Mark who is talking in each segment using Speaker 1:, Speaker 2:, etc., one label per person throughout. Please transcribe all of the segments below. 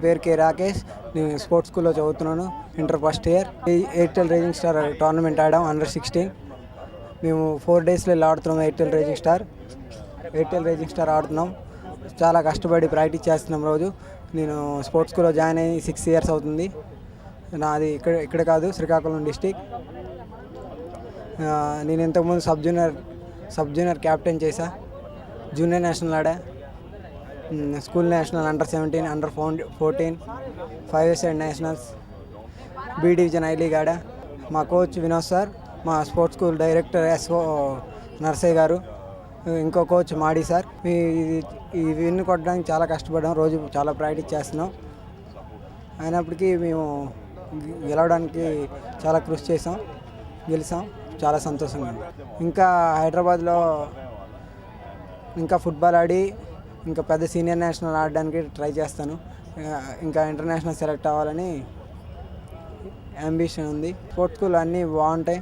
Speaker 1: పేరు కే రాకేష్. నేను స్పోర్ట్స్ స్కూల్లో చదువుతున్నాను, inter first year. Airtel rising star tournament ఆడాం అండర్ 16. మేము 4 డేస్లో వెళ్ళి ఆడుతున్నాం. ఎయిర్టెల్ రేజింగ్ స్టార్ ఆడుతున్నాం. చాలా కష్టపడి ప్రాక్టీస్ చేస్తున్నాం రోజు. నేను స్పోర్ట్స్ స్కూల్లో జాయిన్ అయ్యి 6 ఇయర్స్ అవుతుంది. నాది ఇక్కడ కాదు, శ్రీకాకుళం డిస్టిక్. నేను ఇంతకుముందు సబ్ జూనియర్ క్యాప్టెన్ చేశా, జూనియర్ నేషనల్ ఆడా, school national under 17, under 14, 5 nationals, B division I league ఆడా. మా కోచ్ వినోద్ సార్, మా sports school director SO Narsaiah garu, ఇంకో కోచ్ మాడి సార్. ఈ విన్ కొట్టడానికి చాలా కష్టపడ్డాం, రోజు చాలా ప్రాక్టీస్ చేస్తున్నాం. అయినప్పటికీ మేము గెలవడానికి చాలా కృషి చేసాం, గెలిచాం. చాలా సంతోషంగా ఉంది. ఇంకా హైదరాబాద్లో ఇంకా ఫుట్బాల్ ఆడి ఇంకా పెద్ద సీనియర్ నేషనల్ ఆడడానికి ట్రై చేస్తాను. ఇంకా ఇంటర్నేషనల్ సెలెక్ట్ అవ్వాలని అంబిషన్ ఉంది. స్పోర్ట్స్ స్కూల్ అన్నీ బాగుంటాయి.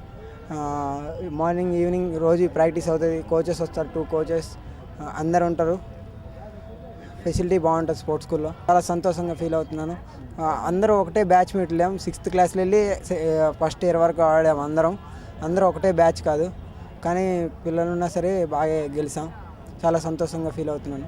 Speaker 1: మార్నింగ్ ఈవినింగ్ రోజు ప్రాక్టీస్ అవుతుంది. కోచెస్ వస్తారు, 2 కోచెస్ అందరు ఉంటారు. ఫెసిలిటీ బాగుంటుంది స్పోర్ట్స్ స్కూల్లో. చాలా సంతోషంగా ఫీల్ అవుతున్నాను. అందరూ ఒకటే బ్యాచ్ మేట్ లేము. 6th క్లాస్లో వెళ్ళి ఫస్ట్ ఇయర్ వరకు ఆడాము. అందరూ ఒకటే బ్యాచ్ కాదు, కానీ పిల్లలున్నా సరే బాగా గెలిచాం. చాలా సంతోషంగా ఫీల్ అవుతున్నాను.